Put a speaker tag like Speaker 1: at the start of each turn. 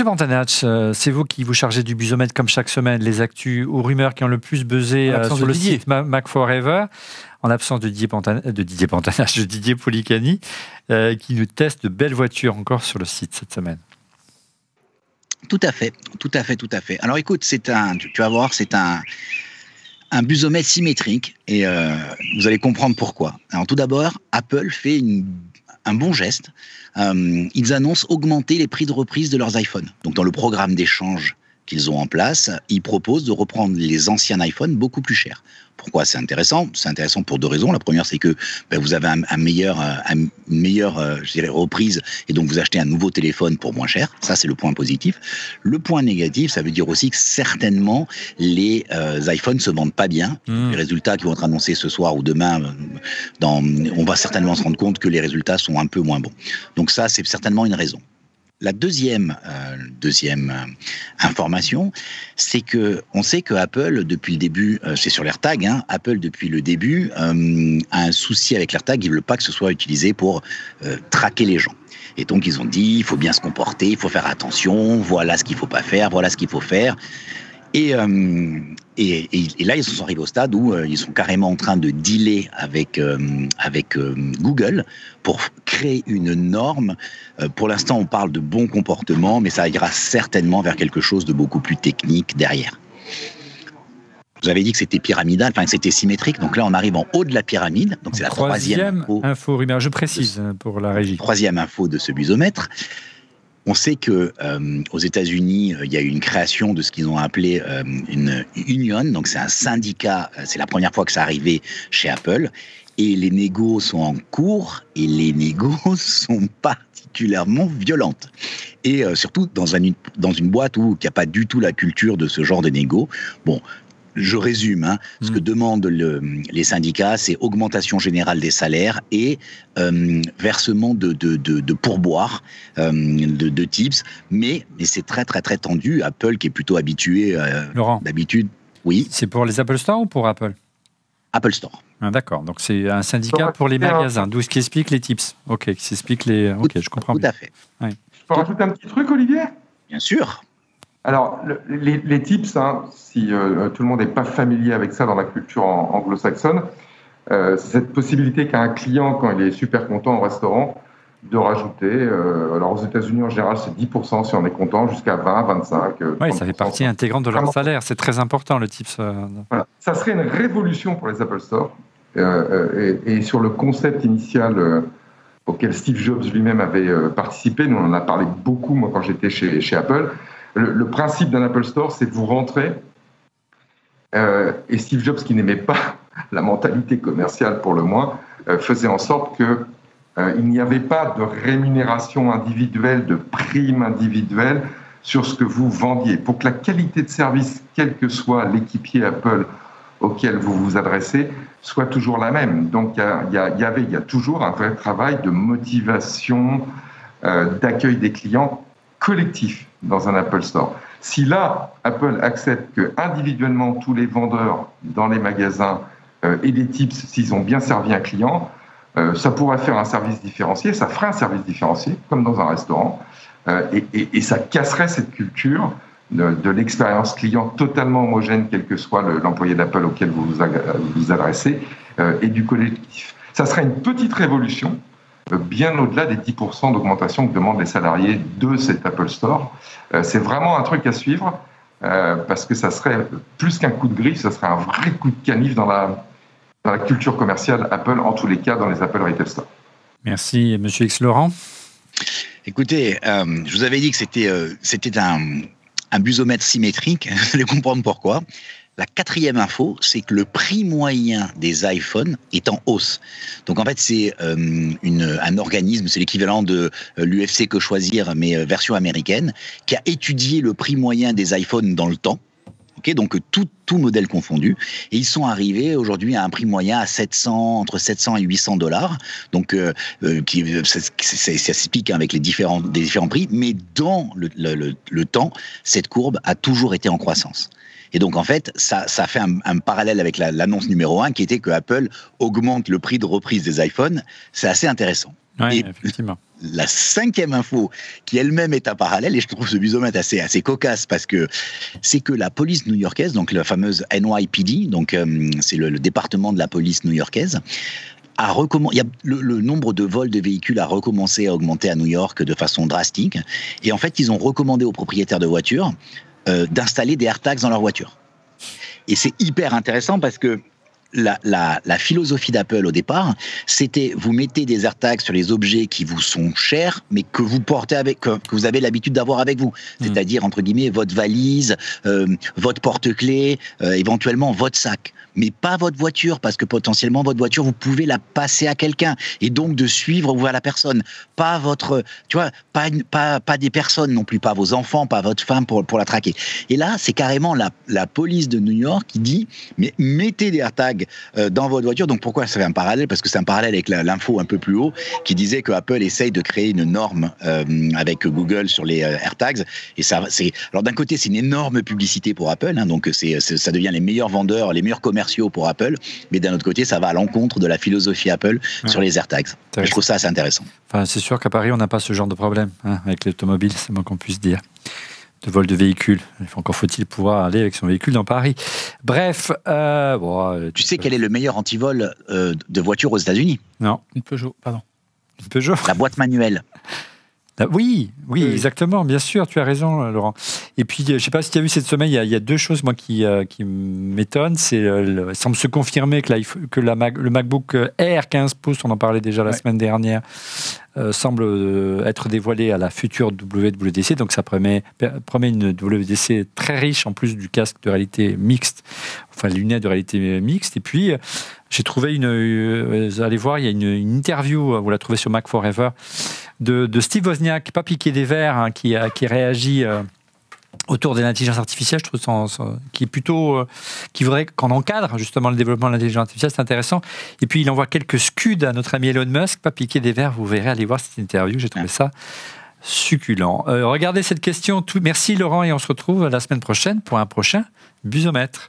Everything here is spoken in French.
Speaker 1: Monsieur Pantanach, c'est vous qui vous chargez du busomètre comme chaque semaine, les actus ou rumeurs qui ont le plus buzzé sur le site Mac Forever, en l'absence de Didier Pantanach, de Didier Policani, qui nous teste de belles voitures encore sur le site cette semaine.
Speaker 2: Tout à fait. Alors écoute, tu vas voir, c'est un busomètre symétrique et vous allez comprendre pourquoi. Alors tout d'abord, Apple fait un bon geste. Ils annoncent augmenter les prix de reprise de leurs iPhones. Donc dans le programme d'échange qu'ils ont en place, ils proposent de reprendre les anciens iPhones beaucoup plus chers. Pourquoi c'est intéressant? C'est intéressant pour deux raisons. La première, c'est que vous avez une meilleure reprise et donc vous achetez un nouveau téléphone pour moins cher. Ça, c'est le point positif. Le point négatif, ça veut dire aussi que certainement les iPhones se vendent pas bien. Les résultats qui vont être annoncés ce soir ou demain, on va certainement se rendre compte que les résultats sont un peu moins bons. Donc ça, c'est certainement une raison. La deuxième information, c'est que on sait que Apple, depuis le début, c'est sur l'AirTag, Apple depuis le début a un souci avec l'AirTag, ils ne veulent pas que ce soit utilisé pour traquer les gens. Et donc ils ont dit, il faut bien se comporter, il faut faire attention, voilà ce qu'il ne faut pas faire, voilà ce qu'il faut faire. Et là, ils sont arrivés au stade où ils sont carrément en train de dealer avec Google pour créer une norme. Pour l'instant, on parle de bon comportement, mais ça ira certainement vers quelque chose de beaucoup plus technique derrière. Vous avez dit que c'était pyramidal, enfin que c'était symétrique. Donc là, on arrive en haut de la pyramide. Donc c'est la troisième
Speaker 1: info rumeur. Je précise pour la régie.
Speaker 2: Troisième info de ce busomètre. On sait que aux États-Unis, il y a eu une création de ce qu'ils ont appelé une union. Donc c'est un syndicat. C'est la première fois que ça arrivait chez Apple. Et les négos sont en cours. Et les négos sont particulièrement violentes. Et surtout dans une boîte où il n'y a pas du tout la culture de ce genre de négo. Bon. Je résume, ce que demandent les syndicats, c'est augmentation générale des salaires et versement de pourboires, de tips, mais c'est très très très tendu. Apple qui est plutôt habitué d'habitude. Oui.
Speaker 1: C'est pour les Apple Store ou pour Apple?
Speaker 2: Apple Store.
Speaker 1: Ah, d'accord, donc c'est un syndicat pour les magasins, d'où ce qui explique les tips. Ok, qui explique les. Ok, je comprends.
Speaker 2: Tout à fait.
Speaker 1: Oui.
Speaker 3: Je peux rajouter un petit truc, Olivier?
Speaker 2: Bien sûr.
Speaker 3: Alors, les tips, si tout le monde n'est pas familier avec ça dans la culture anglo-saxonne, c'est cette possibilité qu'a un client, quand il est super content au restaurant, de rajouter. Alors, aux États-Unis, en général, c'est 10% si on est content, jusqu'à 20, 25.
Speaker 1: Oui, ça fait partie intégrante de leur salaire. C'est très important, le tips.
Speaker 3: Voilà. Ça serait une révolution pour les Apple Store. Et sur le concept initial auquel Steve Jobs lui-même avait participé, nous on en a parlé beaucoup, moi, quand j'étais chez Apple. Le principe d'un Apple Store, c'est que vous rentrez, et Steve Jobs, qui n'aimait pas la mentalité commerciale pour le moins, faisait en sorte qu'il n'y avait pas de rémunération individuelle, de prime individuelle sur ce que vous vendiez. Pour que la qualité de service, quel que soit l'équipier Apple auquel vous vous adressez, soit toujours la même. Donc il y a toujours un vrai travail de motivation, d'accueil des clients collectif dans un Apple Store. Si là, Apple accepte que individuellement tous les vendeurs dans les magasins aient des tips s'ils ont bien servi un client, ça pourrait faire un service différencié, ça ferait un service différencié, comme dans un restaurant, et ça casserait cette culture de l'expérience client totalement homogène, quel que soit l'employé d'Apple auquel vous vous adressez, et du collectif. Ça serait une petite révolution, bien au-delà des 10% d'augmentation que demandent les salariés de cet Apple Store. C'est vraiment un truc à suivre, parce que ça serait plus qu'un coup de griffe, ça serait un vrai coup de canif dans la culture commerciale Apple, en tous les cas dans les Apple Retail Store.
Speaker 1: Merci, Monsieur X. Laurent.
Speaker 2: Écoutez, je vous avais dit que c'était un busomètre symétrique, vous allez comprendre pourquoi. La quatrième info, c'est que le prix moyen des iPhones est en hausse. Donc en fait, c'est un organisme, c'est l'équivalent de l'UFC Que Choisir, mais version américaine, qui a étudié le prix moyen des iPhones dans le temps. Okay, donc tout modèle confondu, et ils sont arrivés aujourd'hui à un prix moyen à entre 700 et 800 $. Donc ça s'explique avec les différents prix, mais dans le temps, cette courbe a toujours été en croissance. Et donc, en fait, ça fait un parallèle avec l'annonce numéro 1 qui était que Apple augmente le prix de reprise des iPhones. C'est assez intéressant.
Speaker 1: Oui, effectivement.
Speaker 2: La 5e info, qui elle-même est un parallèle, et je trouve ce busomètre assez cocasse, parce que c'est que la police new-yorkaise, donc la fameuse NYPD, donc c'est le département de la police new-yorkaise, le nombre de vols de véhicules a recommencé à augmenter à New York de façon drastique. Et en fait, ils ont recommandé aux propriétaires de voitures d'installer des AirTags dans leur voiture. Et c'est hyper intéressant parce que la philosophie d'Apple au départ, c'était vous mettez des AirTags sur les objets qui vous sont chers, mais que vous portez que vous avez l'habitude d'avoir avec vous. C'est-à-dire, entre guillemets, votre valise, votre porte-clés, éventuellement votre sac. Mais pas votre voiture, parce que potentiellement, votre voiture, vous pouvez la passer à quelqu'un, et donc de suivre ou à la personne. Pas votre, tu vois, pas des personnes non plus, pas vos enfants, pas votre femme pour la traquer. Et là, c'est carrément la police de New York qui dit, mais mettez des AirTags dans votre voiture. Donc pourquoi ça fait un parallèle? Parce que c'est un parallèle avec l'info un peu plus haut, qui disait que Apple essaye de créer une norme avec Google sur les AirTags. Et ça, alors d'un côté, c'est une énorme publicité pour Apple, hein, donc ça devient les meilleurs vendeurs, les meilleurs commerciaux pour Apple, mais d'un autre côté, ça va à l'encontre de la philosophie Apple sur les AirTags. Je trouve ça assez intéressant.
Speaker 1: Enfin, c'est sûr qu'à Paris, on n'a pas ce genre de problème avec l'automobile, c'est moins qu'on puisse dire. De vol de véhicules. Encore faut-il pouvoir aller avec son véhicule dans Paris. Bref.
Speaker 2: Tu sais quel est le meilleur antivol de voiture aux États-Unis?
Speaker 1: Non.
Speaker 4: Une Peugeot, pardon.
Speaker 1: Une Peugeot.
Speaker 2: La boîte manuelle.
Speaker 1: Oui, exactement, bien sûr, tu as raison, Laurent. Et puis, je ne sais pas si tu as vu cette semaine, il y a deux choses moi qui m'étonnent. Il semble se confirmer que le MacBook Air 15 pouces, on en parlait déjà la semaine dernière, semble être dévoilé à la future WWDC. Donc, ça promet une WWDC très riche, en plus du casque de réalité mixte, enfin, les lunettes de réalité mixte. Et puis, j'ai trouvé vous allez voir, il y a une interview, vous la trouvez sur Mac Forever, de Steve Wozniak, pas piqué des verres, hein, qui réagit autour de l'intelligence artificielle. Je trouve qui est plutôt qui voudrait qu'on encadre justement le développement de l'intelligence artificielle, c'est intéressant. Et puis il envoie quelques scuds à notre ami Elon Musk, pas piqué des verres. Vous verrez, allez voir cette interview, j'ai trouvé ça succulent. Regardez cette question. Merci Laurent, et on se retrouve la semaine prochaine pour un prochain busomètre.